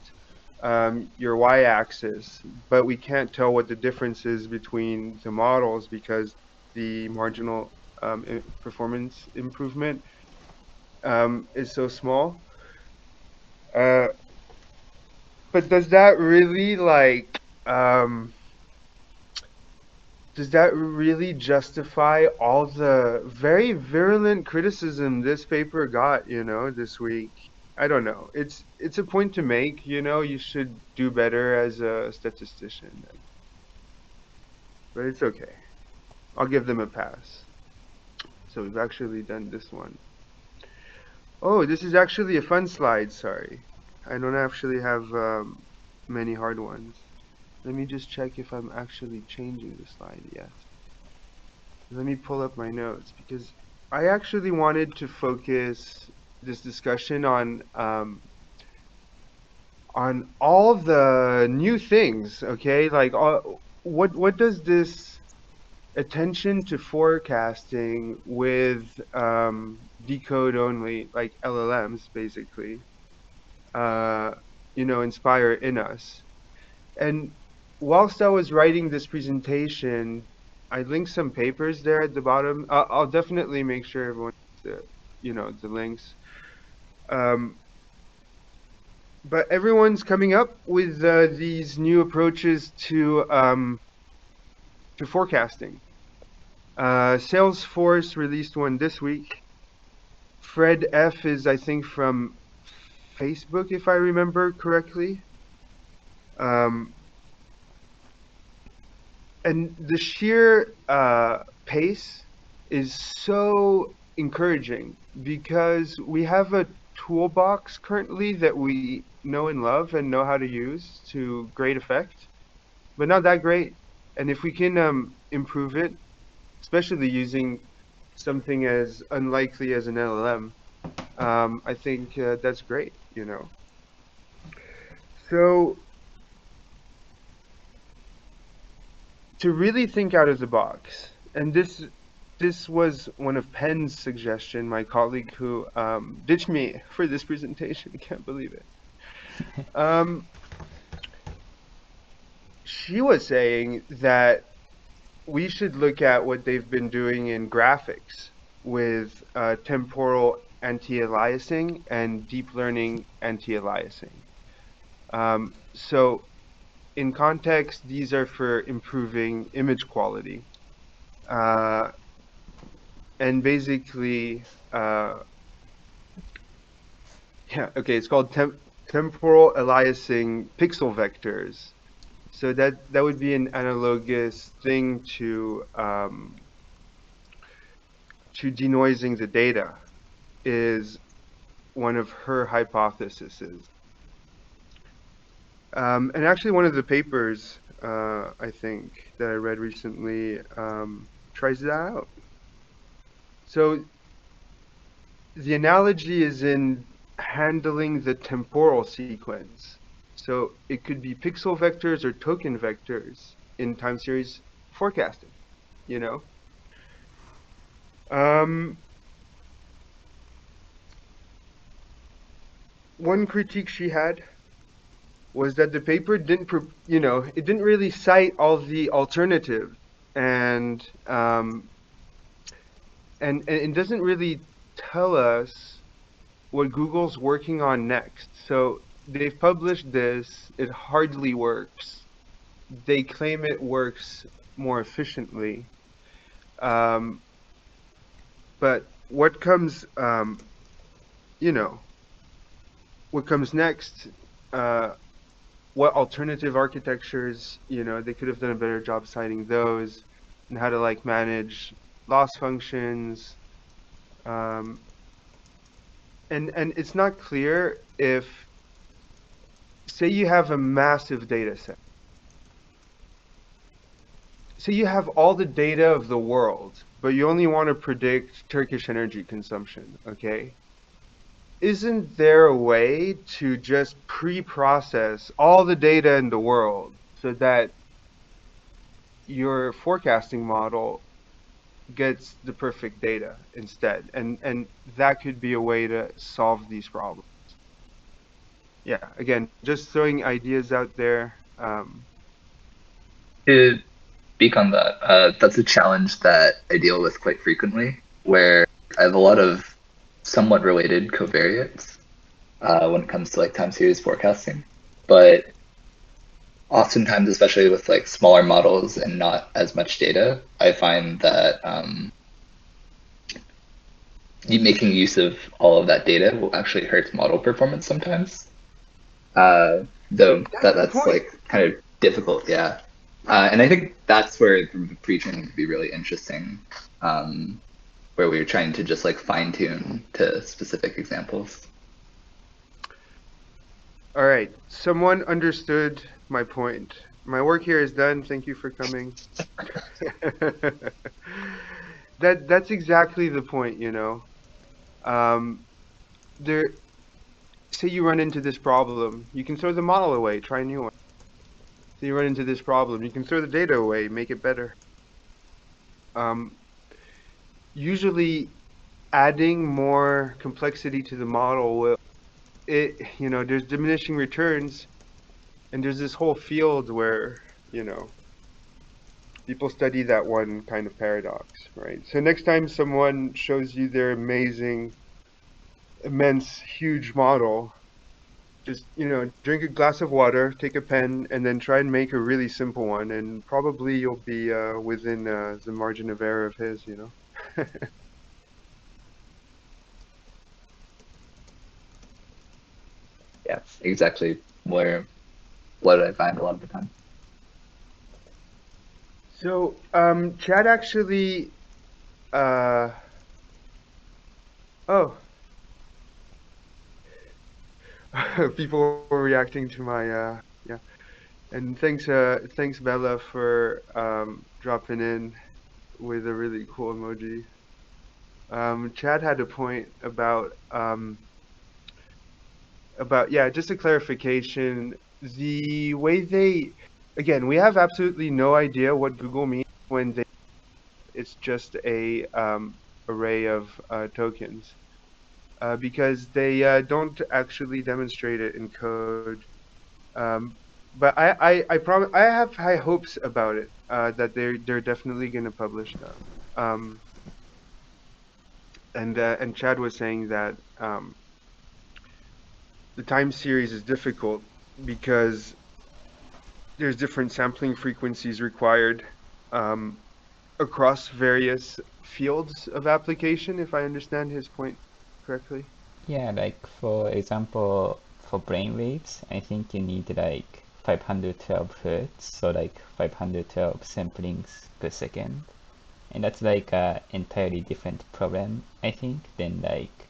[SPEAKER 1] your y-axis, but we can't tell what the difference is between the models because the marginal performance improvement is so small. Uh, but does that really does that really justify all the very virulent criticism this paper got, you know, this week? I don't know. It's a point to make, you know, you should do better as a statistician. But it's okay. I'll give them a pass. So we've actually done this one. Oh, this is actually a fun slide, sorry. I don't actually have many hard ones. Let me just check if I'm actually changing the slide yet. Let me pull up my notes because I actually wanted to focus this discussion on all the new things. Okay, like what does this attention to forecasting with decode only, like LLMs, basically, uh, inspire in us? And whilst I was writing this presentation, I linked some papers there at the bottom. I'll definitely make sure everyone has the links. Um, but everyone's coming up with these new approaches to forecasting. Salesforce released one this week. Fred F is, I think, from Facebook, if I remember correctly. Um, and the sheer pace is so encouraging because we have a toolbox currently that we know and love and know how to use to great effect, but not that great. And if we can improve it, especially using something as unlikely as an LLM, I think that's great. So to really think out of the box, and this was one of Penn's suggestion, my colleague who ditched me for this presentation. I can't believe it. Um, she was saying that we should look at what they've been doing in graphics with temporal anti-aliasing and deep learning anti-aliasing. So in context, these are for improving image quality. And basically, yeah, okay, it's called temporal aliasing pixel vectors. So that would be an analogous thing to denoising the data, is one of her hypotheses. And actually, one of the papers I think that I read recently tries that out. So the analogy is in handling the temporal sequence. So it could be pixel vectors or token vectors in time series forecasting, you know? One critique she had was that the paper it didn't really cite all the alternatives, and and it doesn't really tell us what Google's working on next. So they've published this, it hardly works. They claim it works more efficiently. Um, but you know, what comes next, uh, what alternative architectures, they could have done a better job citing those, and how to like manage loss functions. Um, and it's not clear if, say you have a massive data set. Say you have all the data of the world, but you only want to predict Turkish energy consumption, okay? Isn't there a way to just pre-process all the data in the world so that your forecasting model gets the perfect data instead? And that could be a way to solve these problems. Yeah, again, just throwing ideas out there.
[SPEAKER 4] To speak on that, that's a challenge that I deal with quite frequently, where I have a lot of somewhat related covariates when it comes to like time series forecasting. But oftentimes, especially with like smaller models and not as much data, I find that making use of all of that data will actually hurt model performance sometimes. Though that's like kind of difficult, yeah. And I think that's where the pre-training could be really interesting, where we were trying to just like fine tune to specific examples.
[SPEAKER 1] All right, someone understood my point. My work here is done. Thank you for coming. That's exactly the point, Um, there say you run into this problem, you can throw the model away, try a new one. Say you run into this problem, you can throw the data away, make it better. Um, Usually, adding more complexity to the model will there's diminishing returns, and there's this whole field where you know people study that one kind of paradox, right? So next time someone shows you their amazing, immense, huge model, just drink a glass of water, take a pen, and then try and make a really simple one, and probably you'll be within the margin of error of his.
[SPEAKER 4] Yeah, exactly where what I find a lot of the time.
[SPEAKER 1] So Chad actually uh oh people were reacting to my yeah. And thanks Bella for dropping in with a really cool emoji. Chad had a point about yeah, just a clarification. The way they again, we have absolutely no idea what Google means when they it's just a array of tokens because they don't actually demonstrate it in code. Um, but I have high hopes about it that they're definitely going to publish them. And Chad was saying that the time series is difficult because there's different sampling frequencies required um, across various fields of application, if I understand his point correctly.
[SPEAKER 2] Yeah, like for example, for brainwaves, I think you need like 512 hertz, so like 512 samplings per second. And that's like a entirely different problem, I think, than like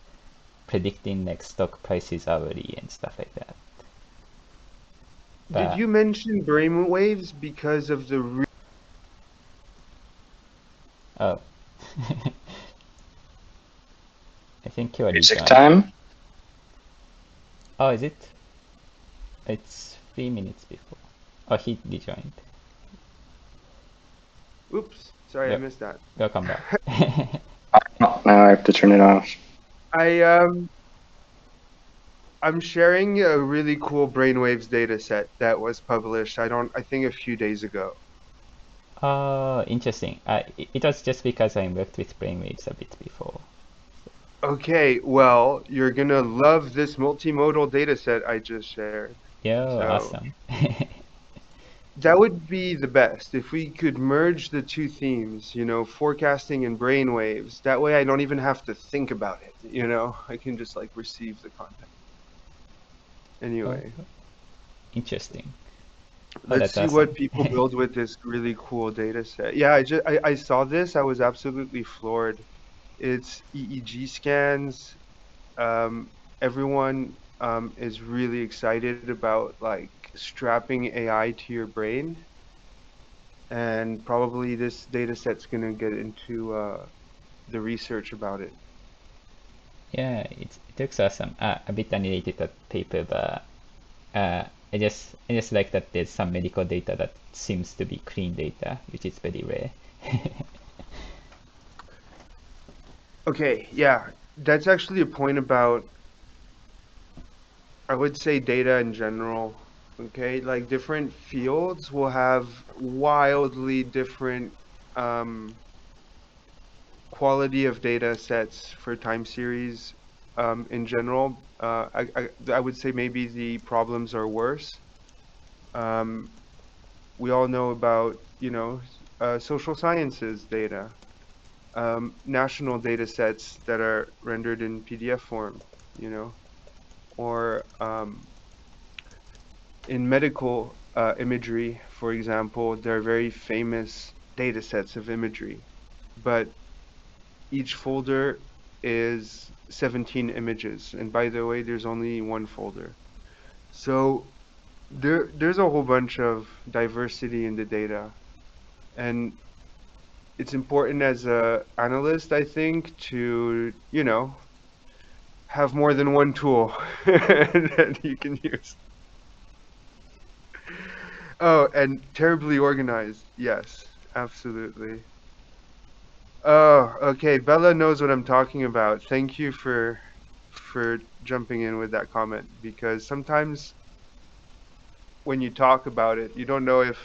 [SPEAKER 2] predicting like stock prices hourly and stuff like that.
[SPEAKER 1] Did
[SPEAKER 2] But
[SPEAKER 1] you mention brainwaves because of the
[SPEAKER 2] oh, I think you already
[SPEAKER 3] Music
[SPEAKER 2] joined.
[SPEAKER 3] time.
[SPEAKER 2] Oh, is it? It's 3 minutes before. Oh, he rejoined.
[SPEAKER 1] Oops, sorry, I
[SPEAKER 2] Wel-
[SPEAKER 1] missed that.
[SPEAKER 2] Welcome back.
[SPEAKER 3] Oh, now I have to turn it off.
[SPEAKER 1] I I'm sharing a really cool brainwaves data set that was published. I think a few days ago.
[SPEAKER 2] Oh, interesting. It was just because I worked with brainwaves a bit before.
[SPEAKER 1] Okay, well, you're gonna love this multimodal data set I just shared.
[SPEAKER 2] Yo,
[SPEAKER 1] So
[SPEAKER 2] awesome.
[SPEAKER 1] that would be the best if we could merge the two themes, forecasting and brainwaves. That way I don't even have to think about it. I can just like receive the content.
[SPEAKER 2] Oh,
[SPEAKER 1] Anyway,
[SPEAKER 2] interesting. Oh,
[SPEAKER 1] let's
[SPEAKER 2] that's
[SPEAKER 1] see what
[SPEAKER 2] awesome.
[SPEAKER 1] people build with this really cool data set. Yeah, I saw this. I was absolutely floored. It's EEG scans. Um, Everyone is really excited about like strapping AI to your brain, and probably this data set's gonna get into the research about it.
[SPEAKER 2] Yeah, it looks awesome. A bit unrelated to that paper, but I just like that there's some medical data that seems to be clean data, which is very rare.
[SPEAKER 1] Okay, yeah, that's actually a point about I would say data in general. Okay, like different fields will have wildly different um, quality of data sets for time series in general. I would say maybe the problems are worse. Um, we all know about, social sciences data, national data sets that are rendered in PDF form, you know, or in medical imagery, for example, there are very famous data sets of imagery, but each folder is 17 images. And by the way, there's only one folder. So there's a whole bunch of diversity in the data. And it's important as a analyst, I think, to, have more than one tool that you can use. Oh, and terribly organized. Yes, absolutely. Oh, okay. Bella knows what I'm talking about. Thank you for jumping in with that comment because sometimes when you talk about it, you don't know if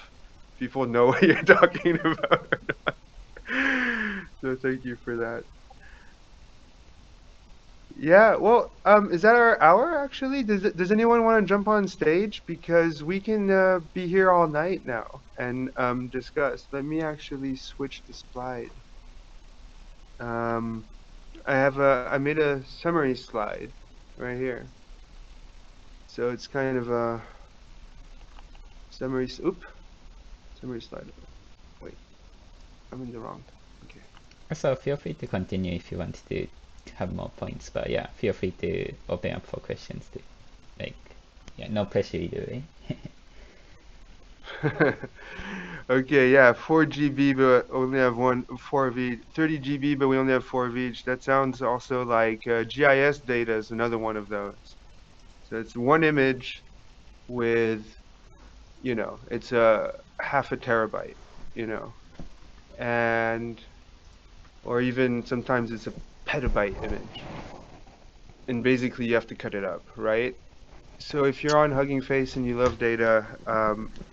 [SPEAKER 1] people know what you're talking about or not. So thank you for that. Yeah, well, is that our hour actually? Does anyone want to jump on stage? Because we can be here all night now and discuss. Let me actually switch the slide. Um, I made a summary slide right here. So it's kind of a summary slide. Wait, I'm in the wrong. Okay.
[SPEAKER 2] So feel free to continue if you want to have more points, but yeah, feel free to open up for questions too. Like, yeah, no pressure either way.
[SPEAKER 1] Okay, yeah, 4 GB, but only have four of each. 30 GB, but we only have four of each. That sounds also like GIS data is another one of those. So it's one image with, it's a half a terabyte, you know, and or even sometimes it's a petabyte image. And basically you have to cut it up, right? So if you're on Hugging Face and you love data,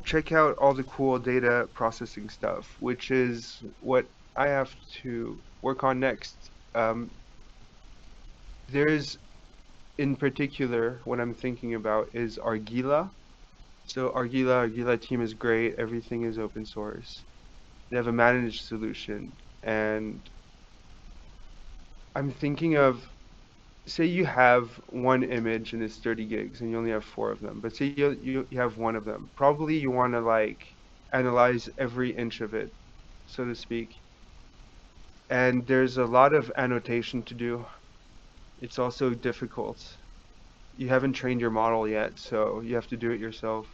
[SPEAKER 1] check out all the cool data processing stuff, which is what I have to work on next. There's in particular what I'm thinking about is Argila. So Argila team is great. Everything is open source. They have a managed solution, and I'm thinking of say you have one image and it's 30 gigs and you only have four of them, but say you have one of them. Probably you want to like analyze every inch of it, so to speak. And there's a lot of annotation to do. It's also difficult. You haven't trained your model yet, so you have to do it yourself.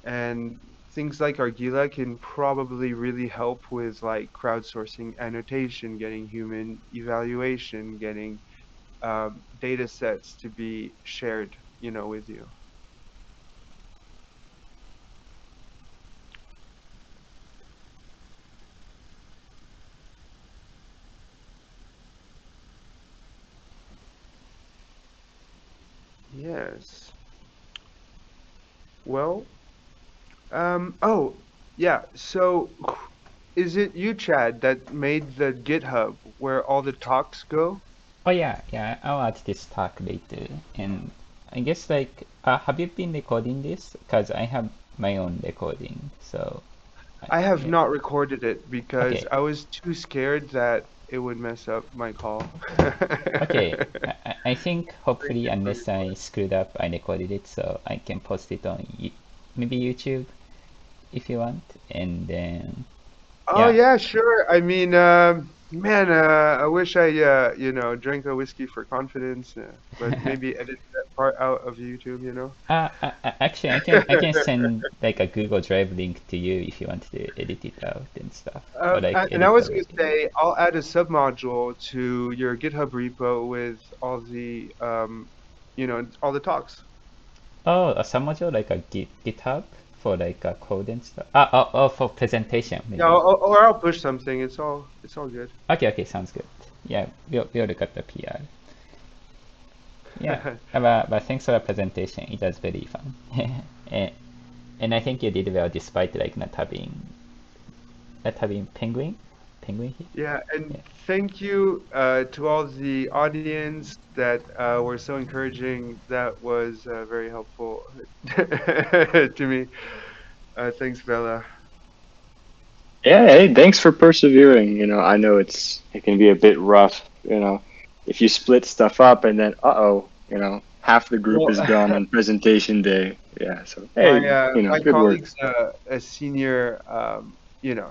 [SPEAKER 1] And things like Argila can probably really help with like crowdsourcing annotation, getting human evaluation, getting data sets to be shared, with you. Yes. Well, oh, yeah. So is it you, Chad, that made the GitHub where all the talks go?
[SPEAKER 2] Oh yeah, yeah, I'll add this talk later. And I guess like, have you been recording this? Because I have my own recording, so
[SPEAKER 1] I have
[SPEAKER 2] yeah.
[SPEAKER 1] not recorded it because
[SPEAKER 2] Okay,
[SPEAKER 1] I was too scared that it would mess up my call.
[SPEAKER 2] okay. I think
[SPEAKER 1] Thank
[SPEAKER 2] hopefully,
[SPEAKER 1] you for
[SPEAKER 2] unless I
[SPEAKER 1] recording.
[SPEAKER 2] screwed up, I recorded it, so I can post it on maybe YouTube if you want. And then
[SPEAKER 1] Oh
[SPEAKER 2] yeah,
[SPEAKER 1] yeah, sure. I mean, man, I wish I, drank a whiskey for confidence, but maybe edit that part out of YouTube.
[SPEAKER 2] actually, I can send like a Google Drive link to you if you want to edit it out and stuff, or like
[SPEAKER 1] And I
[SPEAKER 2] edit
[SPEAKER 1] was
[SPEAKER 2] the
[SPEAKER 1] gonna
[SPEAKER 2] work.
[SPEAKER 1] say, I'll add a submodule to your GitHub repo with all the talks.
[SPEAKER 2] Oh, a submodule like a GitHub for like a code and stuff. Oh, for presentation
[SPEAKER 1] Yeah,
[SPEAKER 2] maybe.
[SPEAKER 1] or I'll push something. It's all good.
[SPEAKER 2] Okay, sounds good. Yeah, we'll look at the PR. Yeah, but thanks for the presentation. It was very fun. and, and I think you did well despite like not having penguin here.
[SPEAKER 1] Yeah, and
[SPEAKER 2] Yeah.
[SPEAKER 1] thank you to all the audience that were so encouraging. That was very helpful to me. Thanks, Bella.
[SPEAKER 3] Yeah, hey, thanks for persevering. I know it can be a bit rough, if you split stuff up and then half the group
[SPEAKER 1] Well,
[SPEAKER 3] is gone on presentation day. Yeah, so
[SPEAKER 1] my
[SPEAKER 3] hey,
[SPEAKER 1] my
[SPEAKER 3] good work.
[SPEAKER 1] colleague's a senior.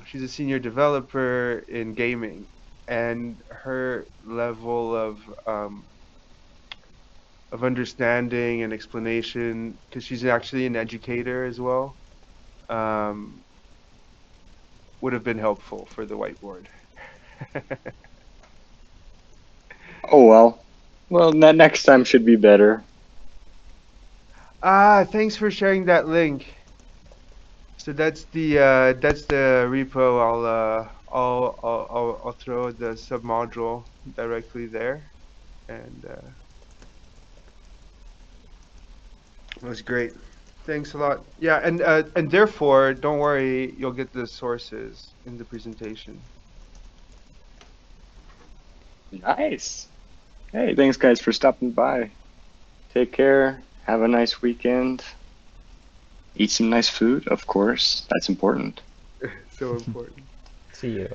[SPEAKER 1] She's a senior developer in gaming, and her level of understanding and explanation, because she's actually an educator as well, um, would have been helpful for the whiteboard.
[SPEAKER 3] Oh well. Well, next time should be better.
[SPEAKER 1] Thanks for sharing that link. So that's the repo. I'll throw the submodule directly there, and it was great. Thanks a lot. Yeah, and therefore, don't worry, you'll get the sources in the presentation.
[SPEAKER 3] Nice. Hey, thanks guys for stopping by. Take care. Have a nice weekend. Eat some nice food, of course. That's important.
[SPEAKER 1] So important.
[SPEAKER 2] See you.